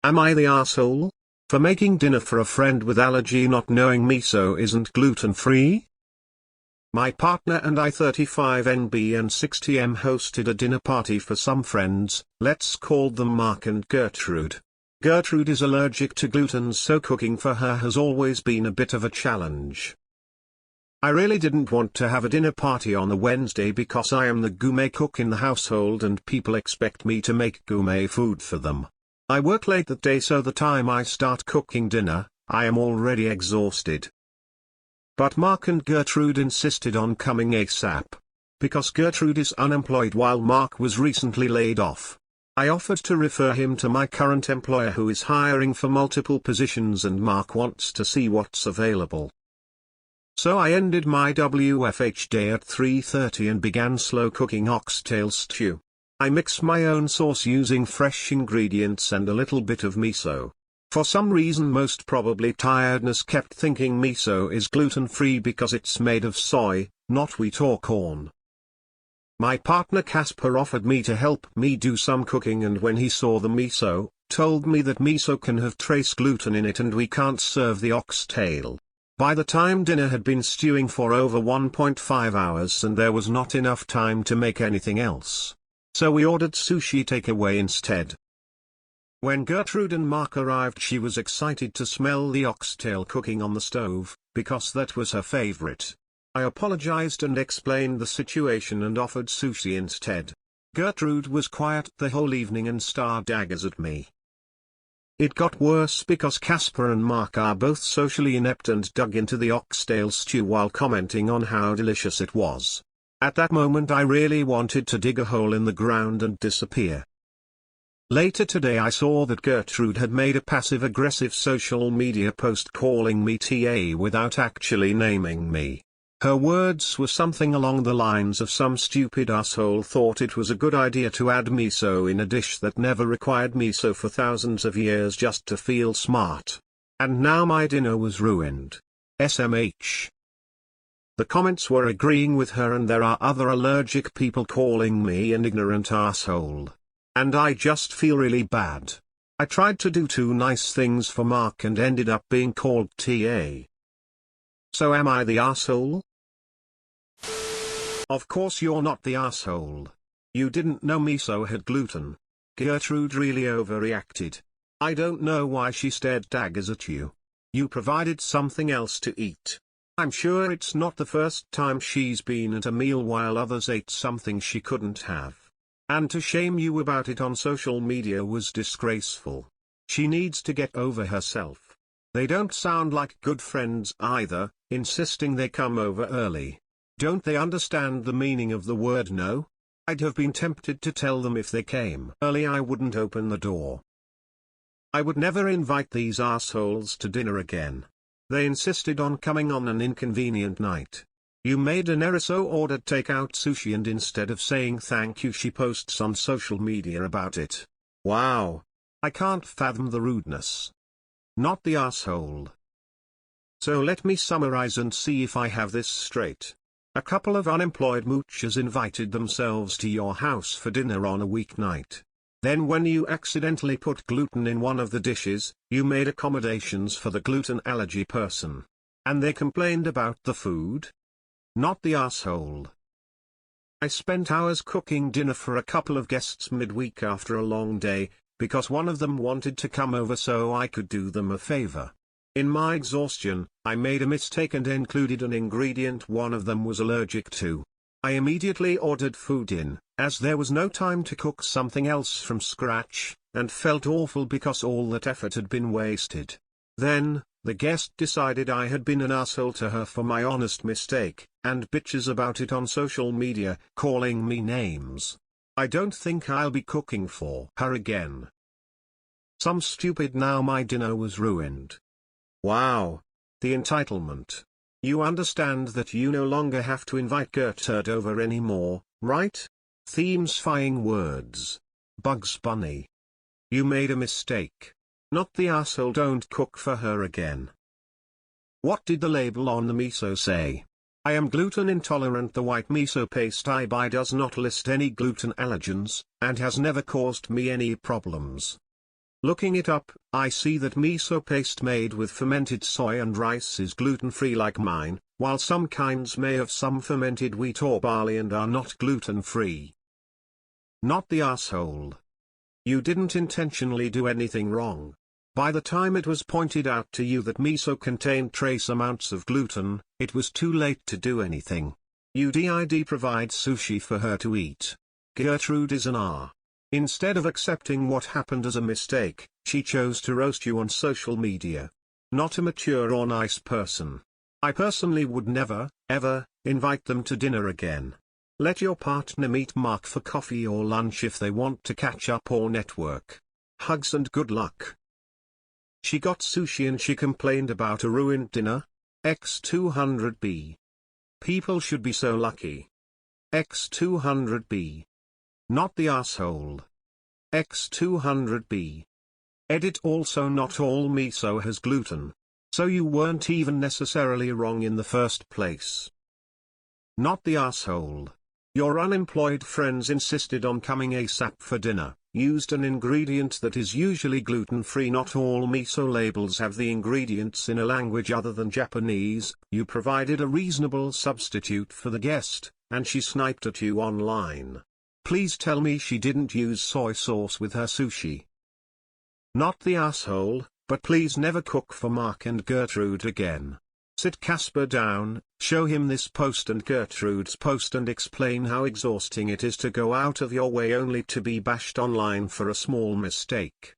Am I the asshole? For making dinner for a friend with allergy not knowing miso isn't gluten-free? My partner and I 35NB and 60M hosted a dinner party for some friends, let's call them Mark and Gertrude. Gertrude is allergic to gluten, so cooking for her has always been a bit of a challenge. I really didn't want to have a dinner party on a Wednesday because I am the gourmet cook in the household and people expect me to make gourmet food for them. I work late that day, so the time I start cooking dinner, I am already exhausted. But Mark and Gertrude insisted on coming ASAP. Because Gertrude is unemployed while Mark was recently laid off. I offered to refer him to my current employer who is hiring for multiple positions, and Mark wants to see what's available. So I ended my WFH day at 3:30 and began slow cooking oxtail stew. I mix my own sauce using fresh ingredients and a little bit of miso. For some reason, most probably tiredness, kept thinking miso is gluten-free because it's made of soy, not wheat or corn. My partner Casper offered me to help me do some cooking, and when he saw the miso, told me that miso can have trace gluten in it and we can't serve the oxtail. By the time dinner had been stewing for over 1.5 hours and there was not enough time to make anything else. So we ordered sushi takeaway instead. When Gertrude and Mark arrived, she was excited to smell the oxtail cooking on the stove, because that was her favorite. I apologized and explained the situation and offered sushi instead. Gertrude was quiet the whole evening and starred daggers at me. It got worse because Casper and Mark are both socially inept and dug into the oxtail stew while commenting on how delicious it was. At that moment I really wanted to dig a hole in the ground and disappear. Later today I saw that Gertrude had made a passive-aggressive social media post calling me TA without actually naming me. Her words were something along the lines of some stupid asshole thought it was a good idea to add miso in a dish that never required miso for thousands of years just to feel smart. And now my dinner was ruined. SMH. The comments were agreeing with her, and there are other allergic people calling me an ignorant asshole. And I just feel really bad. I tried to do 2 nice things for Mark and ended up being called TA. So am I the asshole? Of course you're not the asshole. You didn't know miso had gluten. Gertrude really overreacted. I don't know why she stared daggers at you. You provided something else to eat. I'm sure it's not the first time she's been at a meal while others ate something she couldn't have. And to shame you about it on social media was disgraceful. She needs to get over herself. They don't sound like good friends either, insisting they come over early. Don't they understand the meaning of the word no? I'd have been tempted to tell them if they came early I wouldn't open the door. I would never invite these assholes to dinner again. They insisted on coming on an inconvenient night. You made an error, so ordered takeout sushi, and instead of saying thank you she posts on social media about it. Wow. I can't fathom the rudeness. Not the asshole. So let me summarize and see if I have this straight. A couple of unemployed moochers invited themselves to your house for dinner on a weeknight. Then when you accidentally put gluten in one of the dishes, you made accommodations for the gluten allergy person. And they complained about the food? Not the asshole. I spent hours cooking dinner for a couple of guests midweek after a long day, because one of them wanted to come over so I could do them a favor. In my exhaustion, I made a mistake and included an ingredient one of them was allergic to. I immediately ordered food in, as there was no time to cook something else from scratch, and felt awful because all that effort had been wasted. Then, the guest decided I had been an asshole to her for my honest mistake, and bitches about it on social media, calling me names. I don't think I'll be cooking for her again. Some stupid. Now my dinner was ruined. Wow. The entitlement. You understand that you no longer have to invite Gertrude over anymore, right? Themifying words. Bugs Bunny. You made a mistake. Not the asshole. Don't cook for her again. What did the label on the miso say? I am gluten intolerant. The white miso paste I buy does not list any gluten allergens, and has never caused me any problems. Looking it up, I see that miso paste made with fermented soy and rice is gluten-free like mine, while some kinds may have some fermented wheat or barley and are not gluten-free. Not the asshole. You didn't intentionally do anything wrong. By the time it was pointed out to you that miso contained trace amounts of gluten, it was too late to do anything. You did provide sushi for her to eat. Gertrude is an R. Instead of accepting what happened as a mistake, she chose to roast you on social media. Not a mature or nice person. I personally would never, ever, invite them to dinner again. Let your partner meet Mark for coffee or lunch if they want to catch up or network. Hugs and good luck. She got sushi and she complained about a ruined dinner? X200B. People should be so lucky. X200B. Not the asshole. X200B. Edit also not all miso has gluten. So you weren't even necessarily wrong in the first place. Not the asshole. Your unemployed friends insisted on coming ASAP for dinner, used an ingredient that is usually gluten-free. Not all miso labels have the ingredients in a language other than Japanese. You provided a reasonable substitute for the guest, and she sniped at you online. Please tell me she didn't use soy sauce with her sushi. Not the asshole, but please never cook for Mark and Gertrude again. Sit Casper down, show him this post and Gertrude's post and explain how exhausting it is to go out of your way only to be bashed online for a small mistake.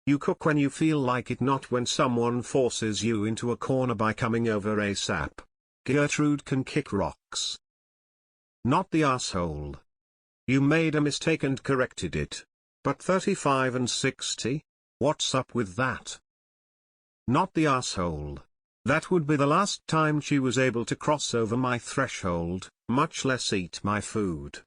You cook when you feel like it, not when someone forces you into a corner by coming over ASAP. Gertrude can kick rocks. Not the asshole. You made a mistake and corrected it. But 35 and 60? What's up with that? Not the asshole. That would be the last time she was able to cross over my threshold, much less eat my food.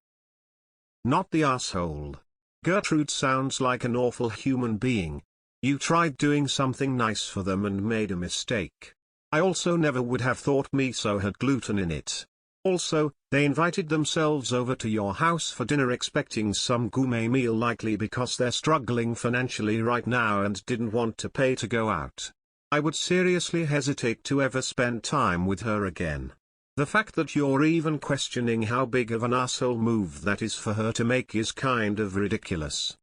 Not the asshole. Gertrude sounds like an awful human being. You tried doing something nice for them and made a mistake. I also never would have thought miso had gluten in it. Also, they invited themselves over to your house for dinner expecting some gourmet meal, likely because they're struggling financially right now and didn't want to pay to go out. I would seriously hesitate to ever spend time with her again. The fact that you're even questioning how big of an asshole move that is for her to make is kind of ridiculous.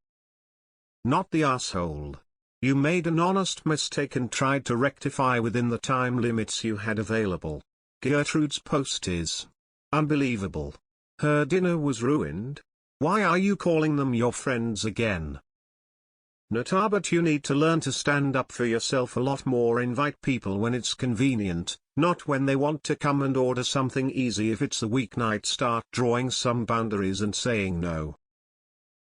Not the asshole. You made an honest mistake and tried to rectify within the time limits you had available. Gertrude's post is unbelievable. Her dinner was ruined? Why are you calling them your friends again? Nata, but you need to learn to stand up for yourself a lot more. Invite people when it's convenient, not when they want to come and order something easy. If it's a weeknight, start drawing some boundaries and saying no.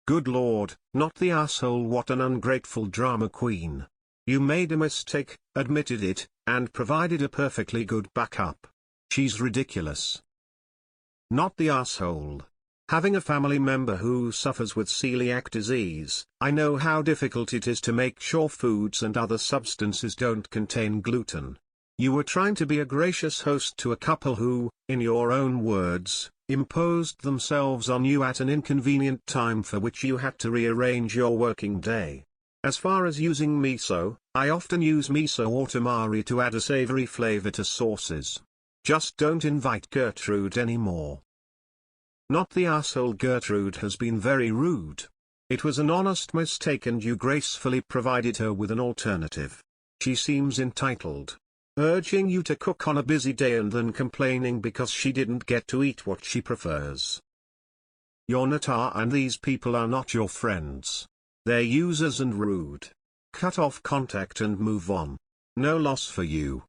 Good lord, not the asshole. What an ungrateful drama queen. You made a mistake, admitted it, and provided a perfectly good backup. She's ridiculous. Not the asshole. Having a family member who suffers with celiac disease, I know how difficult it is to make sure foods and other substances don't contain gluten. You were trying to be a gracious host to a couple who, in your own words, imposed themselves on you at an inconvenient time for which you had to rearrange your working day. As far as using miso, I often use miso or tamari to add a savory flavor to sauces. Just don't invite Gertrude anymore. Not the asshole. Gertrude has been very rude. It was an honest mistake and you gracefully provided her with an alternative. She seems entitled. Urging you to cook on a busy day and then complaining because she didn't get to eat what she prefers. You're Nata, and these people are not your friends. They're users and rude. Cut off contact and move on. No loss for you.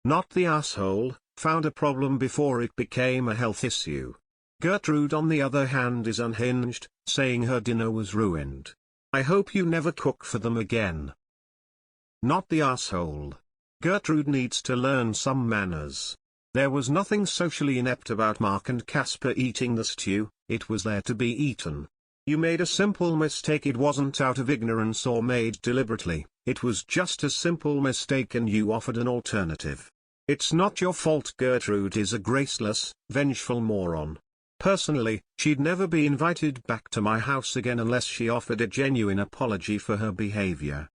Not the asshole. Found a problem before it became a health issue. Gertrude, on the other hand, is unhinged, saying her dinner was ruined. I hope you never cook for them again. Not the asshole. Gertrude needs to learn some manners. There was nothing socially inept about Mark and Casper eating the stew. It was there to be eaten. You made a simple mistake. It wasn't out of ignorance or made deliberately. It was just a simple mistake and you offered an alternative. It's not your fault. Gertrude is a graceless, vengeful moron. Personally, she'd never be invited back to my house again unless she offered a genuine apology for her behavior.